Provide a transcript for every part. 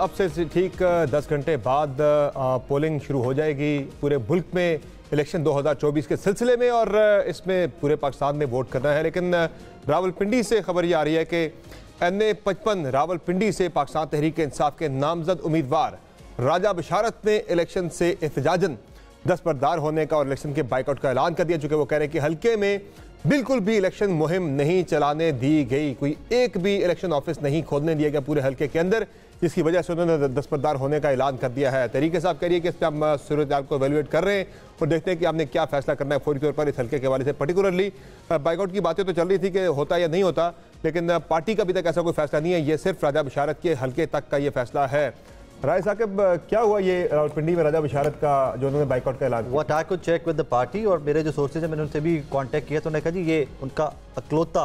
अब से ठीक 10 घंटे बाद पोलिंग शुरू हो जाएगी पूरे मुल्क में इलेक्शन 2024 के सिलसिले में, और इसमें पूरे पाकिस्तान में वोट करना है। लेकिन रावलपिंडी से खबर ये आ रही है कि NA 55 रावलपिंडी से पाकिस्तान तहरीक इंसाफ के नामजद उम्मीदवार राजा बशारत ने इलेक्शन से एहतजाजन दस्तबरदार होने का और इलेक्शन के बाइकआउट का ऐलान कर दिया, चूँकि वो कह रहे हैं कि हल्के में बिल्कुल भी इलेक्शन मुहिम नहीं चलाने दी गई, कोई एक भी इलेक्शन ऑफिस नहीं खोलने दिया गया पूरे हल्के के अंदर, जिसकी वजह से उन्होंने दस्तबरदार होने का ऐलान कर दिया है। तहरीक साहब कह रही है कि इस पर हम सूरत को एवेलुएट कर रहे हैं और देखते हैं कि आपने क्या फैसला करना है फौरी तौर पर इस हल्के के हवाले से। पर्टिकुलरली बाइकआउट की बातें तो चल रही थी कि होता या नहीं होता, लेकिन पार्टी का अभी तक ऐसा कोई फैसला नहीं है, ये सिर्फ राजा बशारत के हल्के तक का ये फैसला है। राय साहब, क्या हुआ ये रावलपिंडी में राजा बशारत का जो उन्होंने बाइकआउट का ऐलान किया? What I could check with the party, और मेरे जो सोर्सेज हैं मैंने उनसे भी कांटेक्ट किया तो उन्होंने कहा जी ये उनका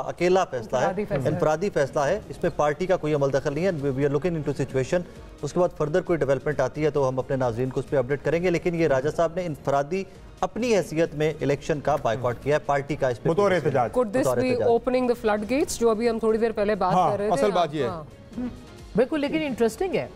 अकेला फैसला है, इनफरादी फैसला है, इसमें पार्टी का कोई अमल दखल नहीं है। We are looking into situation, उसके बाद फर्दर कोई डेवलपमेंट आती है तो हम अपने नाज़रीन को उस पर अपडेट करेंगे। लेकिन ये राजा साहब ने इनफरादी अपनी हैसियत में इलेक्शन का बाइकआउट किया है, पार्टी का इस पे could this be opening the flood gates, जो अभी हम थोड़ी देर पहले बात कर रहे थे? असल बात ये है बिल्कुल, लेकिन इंटरेस्टिंग है,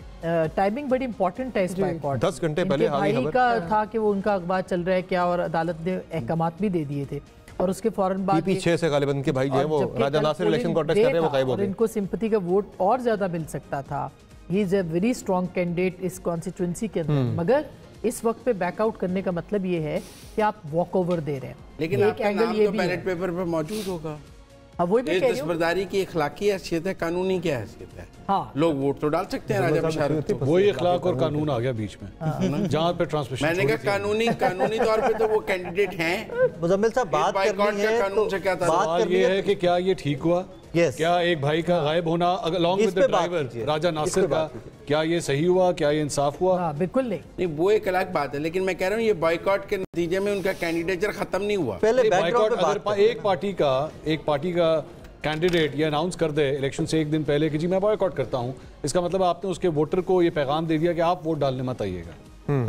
टाइमिंग बड़ी इंपॉर्टेंट है इस बाइकआउट। 10 घंटे पहले भाई का था कि वो उनका अखबार चल रहा है क्या, और अदालत ने अहकामात भी दे दिए थे, और उसके फौरन बाद पीछे से गालिबन के भाई जो है वो राजा नासिर इलेक्शन कॉन्टेस्ट कर रहे हैं, वो गायब हो गए। इनको सिंपैथी का वोट और ज्यादा मिल सकता था, he is a very strong candidate इस कॉन्स्टिट्यूएंसी के अंदर, मगर इस वक्त पे बैकआउट करने का मतलब ये है कि आप वॉक ओवर दे रहे हैं। लेकिन आपका नाम तो बैलेट पेपर पर मौजूद होगा। अब वही मैं कह रही हूं, दस्तबरदारी की इखलाकी हैसियत है, कानूनी क्या हैसियत है? हाँ, लोग वोट तो डाल सकते हैं राजा बशारत, वही इखलाक और कानून आ गया बीच में जहाँ पे ट्रांसमिशन। मैंने कहा कानूनी तौर पे तो वो कैंडिडेट हैं। मुजम्मिल साहब बात करनी है, कानून से क्या था? बात ये है कि क्या ये ठीक हुआ? क्या एक भाई का गायब होना अलॉन्ग विद द ड्राइवर राजा नासिर का, क्या ये सही हुआ? क्या ये इंसाफ हुआ? बिल्कुल नहीं, वो एक अलग बात है, लेकिन मैं कह रहा हूँ ये बॉयकॉट के नतीजे में उनका कैंडिडेचर खत्म नहीं हुआ। पहले बॉयकॉट अगर एक पार्टी का कैंडिडेट ये अनाउंस कर दे इलेक्शन से एक दिन पहले कि जी मैं बॉयकॉट करता हूं, इसका मतलब आपने उसके वोटर को ये पैगाम दे दिया कि आप वोट डालने मत आइएगा।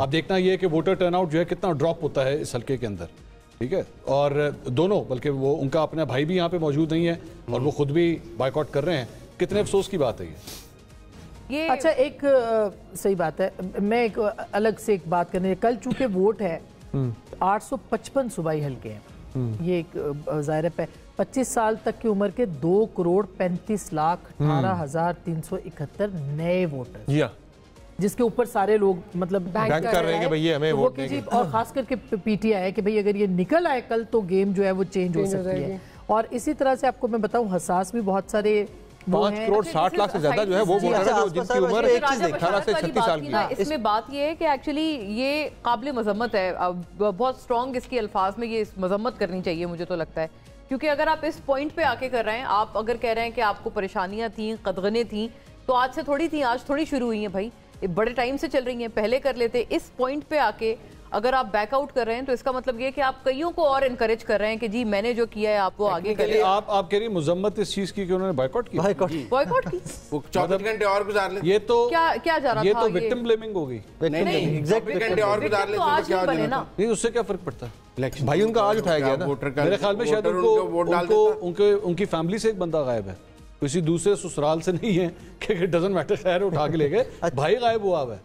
अब देखना ये कि वोटर टर्नआउट जो है कितना ड्रॉप होता है इस हल्के के अंदर, ठीक है। और दोनों, बल्कि वो उनका अपना भाई भी यहाँ पे मौजूद नहीं है और वो खुद भी बॉयकॉट कर रहे हैं, कितने अफसोस की बात है ये। अच्छा, एक सही बात है, मैं एक अलग से एक बात करने, कल चूंकि वोट है 855 सूबाई हल्के हैं, ये एक ज़ाहिर है 25 साल तक की उम्र के 2,35,18,371 नए वोटर, जिसके ऊपर सारे लोग मतलब बैंक कर रहे हैं कि भैया हमें वोट देंगे। और खास करके पीटीआई है कि भाई अगर ये निकल आए कल तो गेम जो है वो चेंज हो सकती है। और इसी तरह से आपको मैं बताऊं, हसास भी बहुत सारे 5 करोड़ 60 लाख से ज्यादा जो है वो वोटर है जिनकी उम्र 18 से 36 साल की है। इसमें बात ये है कि एक्चुअली ये काबिल मजम्मत है, बहुत स्ट्रॉन्ग इसके अल्फाज में ये मजम्मत करनी चाहिए मुझे तो लगता है, क्योंकि अगर आप इस पॉइंट पे आके कर रहे हैं, आप अगर कह रहे हैं कि आपको परेशानियां थी, कदगने थी, तो आज से थोड़ी थी, आज थोड़ी शुरू हुई है भाई, ये बड़े टाइम से चल रही हैं, पहले कर लेते। इस पॉइंट पे आके अगर आप बैकआउट कर रहे हैं तो इसका मतलब ये कि आप कईयों को और इनकरेज कर रहे हैं कि जी मैंने जो किया है आप वो आगे करिए। आप कह रही मजम्मत इस चीज की कि उन्होंने बॉयकॉट की, बॉयकॉट की वो 24 घंटे और गुजार लेते, ये तो क्या जा रहा था, ये तो विक्टिम ब्लेमिंग हो गई। नहीं 24 घंटे और गुजार लेते तो क्या होता ना? नहीं, उससे क्या फर्क पड़ता है भाई, उनका आज उठाया गया ना। मेरे ख्याल में शायद उनकी फैमिली से एक बंदा गायब है, किसी दूसरे ससुराल से नहीं है कि डजंट मैटर, खैर उठा के ले गए, भाई गायब हुआ है,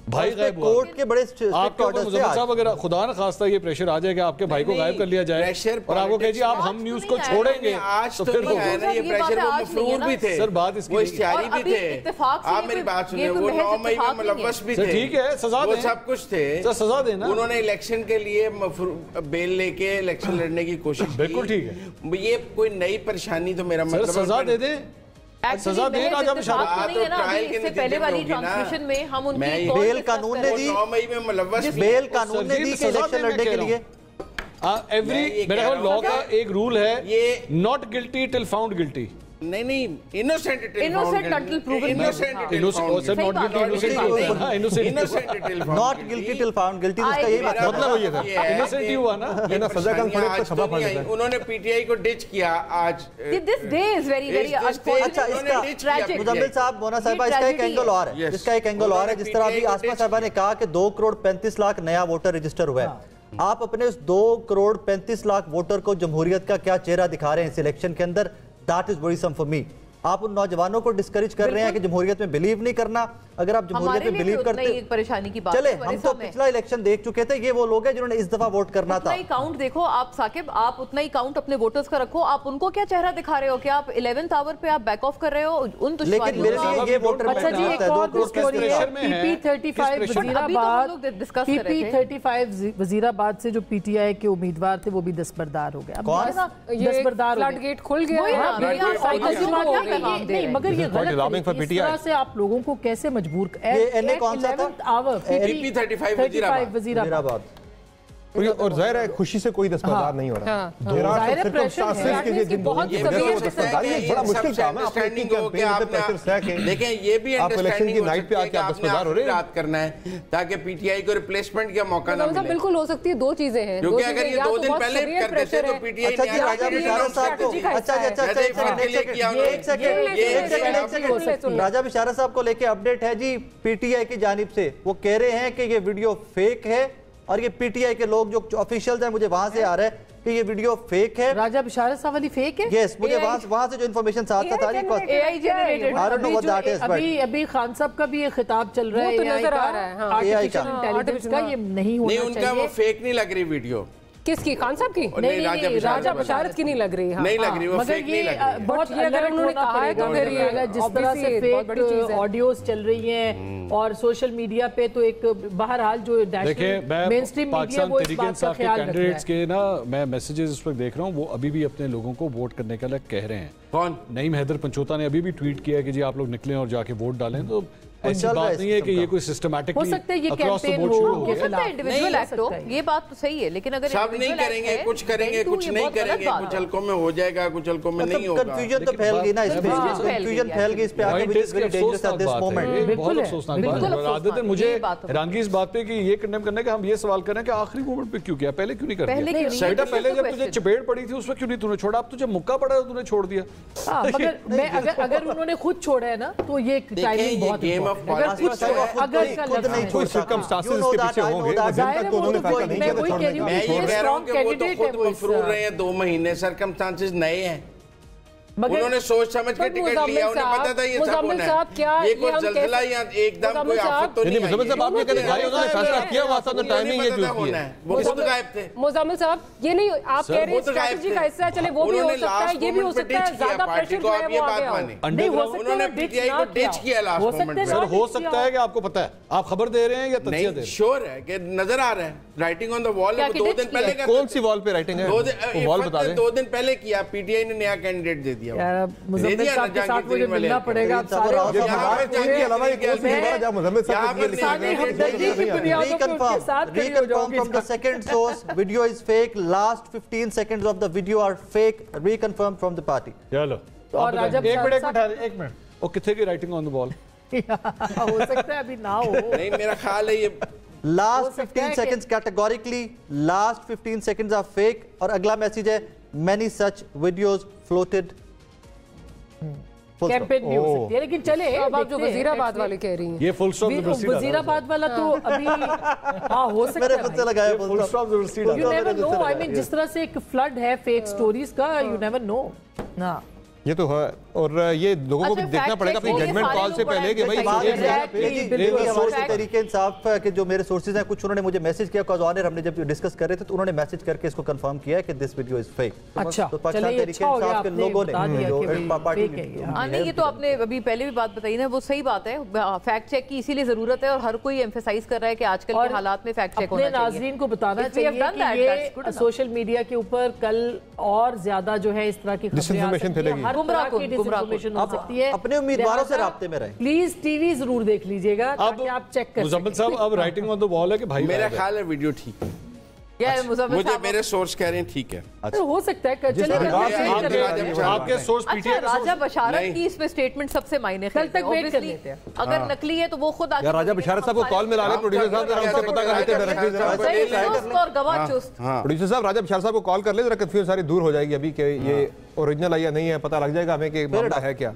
भाई गायब हुआ। कोर्ट के बड़े आपके मुजम्मिल साहब अगर खुदा न खास्ता ये प्रेशर आ जाए कि आपके भाई को गायब कर लिया जाए और आपको कहे जी आप हम न्यूज को छोड़ेंगे, आज तो फिर ये प्रेशर वो मफरूर भी थे सर, बात इसकी वो इश्तिहारी भी थे, आप मेरी बात सुनिए, वो 9 मई में मुलव्वस भी थे, ठीक है, सजा वो सब कुछ थे, सजा देना। उन्होंने इलेक्शन के लिए बेल लेके इलेक्शन लड़ने की कोशिश की, बिल्कुल ठीक है, ये कोई नई परेशानी तो मेरा मतलब सजा दे दे, सजा दे राजा बशारत। नहीं है ना, इससे पहले वाली ट्रांसमिशन में हम उनकी बेल कानून ने दी, 9 मई में मुलव्वस बेल कानून ने दी कि इलेक्शन लड़ने के लिए मेरे लॉ का एक रूल है, ये not guilty till found guilty. नहीं innocent until proven not guilty till found guilty, इसका यही मतलब ये था, इनोसेंट ही हुआ ना, बिना सजा का फर्क तो सभा फड़ देता है। उन्होंने पीटीआई को डिच किया आज। दिस डे इज वेरी अच्छा, इसका मुजम्मिल साहब, मोना साहिबा, इसका एक एंगल और है, इसका एक एंगल और है, जिस तरह अभी आसमा साहिबा ने कहा कि 2 करोड़ 35 लाख नया वोटर रजिस्टर हुआ है, आप अपने उस 2 करोड़ 35 लाख वोटर को जमहूरियत का क्या चेहरा दिखा रहे हैं इस इलेक्शन के अंदर? That is worrisome for me. आप उन नौजवानों को डिस्करेज कर रहे हैं कि जमहूरियत में बिलीव नहीं करना, अगर आप जमहूरियत में बिलीव करते एक परेशानी की बात चले, है, हम तो पिछला इलेक्शन देख चुके थे, ये वो लोग हैं जिन्होंने इस दफा वोट करना था। काउंट देखो आप साकिब, आप उतना ही काउंट अपने वोटर्स का रखो, आप उनको क्या चेहरा दिखा रहे हो? क्या आप 11th आवर पे आप बैक ऑफ कर रहे हो उन लेकिन मेरे लिए ये वोटर अच्छा जी, एक और स्टोरी है PP35 वजीराबाद से जो पीटीआई के उम्मीदवार थे वो भी दस्तबरदार हो गए। दस्तबरदार फ्लड गेट खुल गया। नहीं मगर ये गलत है, इस तरह से आप लोगों को कैसे मजबूर PP35 वजीराबाद और जाहिर है खुशी से कोई दस्तबरदार नहीं हो रहा। बड़ा मुश्किल काम है। लेकिन ये भी अंडरस्टैंडिंग नाइट पे आके आप दस्तबरदार हो रहे हैं करना है ताकि पीटीआई को रिप्लेसमेंट का मौका ना मिले। बिल्कुल हो सकती है, दो चीजें हैं क्योंकि अगर ये 2 दिन पहले कर देते तो पीटीआई राजा बिशारा साहब को लेके अपडेट है जी पीटीआई की जानिब से। वो कह रहे हैं कि ये वीडियो फेक है और ये पीटीआई के लोग जो ऑफिशियल्स हैं, मुझे वहां से आ रहा है कि ये वीडियो फेक है। राजा बिशारा साहब वाली फेक है? यस, मुझे वहां से जो इन्फॉर्मेशन आता था एआई जनरेटेड। अभी खान साहब का भी ये खिताब चल रहा है, नजर आ रहा है आर्टिफिशियल इंटेलिजेंस का, ये नहीं होना चाहिए। उनका वो फेक नहीं लग रही वीडियो। किसकी? खान साहब की? नहीं, राजा बशारत की नहीं लग रही। नहीं लग रही, वो फेक नहीं लग रही। बहुत अगर उन्होंने कहा है तो फिर ये जिस तरह से फेक ऑडियोज चल रही हैं और सोशल मीडिया पे तो एक बहरहाल जो मेन स्ट्रीम मीडिया वो इस बात का ख्याल रख रहा है। कैंडिडेट्स के ना मैं मैसेजेस इस वक्त देख रहा हूँ, वो अभी भी अपने लोगों को वोट करने का कह रहे हैं। कौन? नईम हैदर पंचोता ने अभी भी ट्वीट किया कि जी आप लोग निकलें और जाके वोट डालें। तो ऐसी बात नहीं है कि ये कोई सिस्टमैटिकली हो सकता है ये कैंपेन हो, इंडिविजुअल एक्ट हो, ये बात तो सही है, लेकिन अगर सब नहीं करेंगे, कुछ करेंगे कुछ नहीं करेंगे, कुछ हल्कों में हो जाएगा कुछ हल्कों में नहीं होगा। कंफ्यूजन तो फैल गई ना इस पे, कंफ्यूजन फैल गई इस पे आगे, which is very dangerous at this moment. बहुत अफसोसनाक बात है। आदत है मुझे हैरानगी इस बात पे कि ये कंडेम करने का हम ये सवाल कर रहे हैं कि आखिरी मोमेंट पे क्यों किया, पहले क्यों नहीं कर दिया? बेटा पहले जब तुझे चपेट पड़ी थी उस वक्त क्यों नहीं तूने छोड़ा? अब तुझे मुक्का पड़ा तूने छोड़ दिया। मगर मैं अगर उन्होंने खुद छोड़ा है ना तो ये टाइमिंग बहुत गेम ऑफ पॉलिटिक्स अगर खुद नहीं कोई सर्कमस्टेंसेस के पीछे होंगे, तो उन्होंने फैसला नहीं किया। मैं ये कह रहा हूं कि वो तो खुद मफरूर रहे हैं 2 महीने, सर्कमस्टेंसेस नए हैं, उन्होंने सोच समझ के टिकट लिया, उन्हें पता था ये सब होना है, ये कोई जल्दला या एकदम कोई आफत तो नहीं। मुजम्मिल साहब आपने कहा भाई उन्होंने फैसला किया, वहां से टाइमिंग ये जो होना है वो खुद गायब थे। मुजम्मिल साहब ये नहीं आप कह रहे हैं स्ट्रेटजी का हिस्सा है, चले वो भी हो सकता है, ये भी हो सकता है, ज्यादा प्रेशर जो है वो आ गया हो। नहीं हो सकता उन्होंने पीटीआई को डिच किया लास्ट मोमेंट में। सर हो सकता है कि आपको पता है, आप खबर दे रहे हैं या तथ्य दे रहे हैं? श्योर है कि नजर आ रहा है, राइटिंग ऑन द वॉल। 2 दिन पहले कौन सी वॉल पे राइटिंग है? वॉल बता दें। 2 दिन पहले किया, पीटीआई ने नया कैंडिडेट दे दिया। मुजम्मिल साहब के साथ मुझे मिलना पड़ेगा। Reconfirm from the second source, video is fake. Last 15 seconds of the video are fake. Reconfirm from the party. चलो और राजा एक मिनट वो कितने की राइटिंग ऑन द वॉल? हो सकता है अभी ना हो। नहीं मेरा ख्याल है ये Last 15 seconds categorically, last 15 seconds are fake. और अगला मैसेज है many such videos floated. Campaign भी हो सकती है, लेकिन चले अब आप जो वजीराबाद वाले कह रही हैं ये फुल स्टॉप वजीराबाद वाला तो अभी हो सकता मेरे खुद से लगाया full stop university. You never know, I mean जिस तरह से एक फ्लड है फेक स्टोरीज का, यू नेवर नो ना। ये तो है और ये लोगों को भी देखना पड़ेगा अपनी जजमेंट कॉल से पहले कि भाई तरीके इंसाफ के जो मेरे सोर्सेज हैं कुछ उन्होंने मुझे मैसेज किया, कॉज ऑनर हमने जब डिस्कस कर रहे थे तो उन्होंने मैसेज करके इसको कंफर्म किया कि दिस वीडियो इज फेक। अच्छा तो पाकिस्तान तरीके इंसाफ के लोगों ने जो पार्टी नहीं, ये तो आपने अभी पहले भी बात बताई ना, वो सही बात है, फैक्ट चेक की इसीलिए जरूरत है और हर कोई एम्फेसाइज कर रहा है कि आजकल के हालात में फैक्ट चेक होना चाहिए। नाज़रीन को बताना चाहिए कि ये सोशल मीडिया के ऊपर कल और ज्यादा जो है इस तरह की खबरें हो सकती है। अपने उम्मीदवारों से राब्ते में रहे। प्लीज टीवी जरूर देख लीजिएगा ताकि आप चेक कर मुजम्मिल साहब अब राइटिंग ऑन द वॉल है कि भाई मेरा ख्याल है वीडियो ठीक है। मुझे मेरे सोर्स कह रहे हैं ठीक है। अच्छा हो सकता है आपके सोर्स पीटीआई राजा बशारत की इसमें स्टेटमेंट सबसे मायने कल तक वेट कर लेते हैं। अगर नकली है तो वो खुद यार राजा बशारत साहब को कॉल मिला ले, प्रोड्यूसर साहब जरा उनसे पता कर लेते हैं डायरेक्टली। और गवाह चुस्त प्रोड्यूसर साहब राजा बशारत साहब को कॉल कर ले, जरा कंफ्यूजन सारी दूर हो जाएगी अभी कि ये ओरिजिनल है या नहीं है, पता लग जाएगा हमें कि मामला है क्या।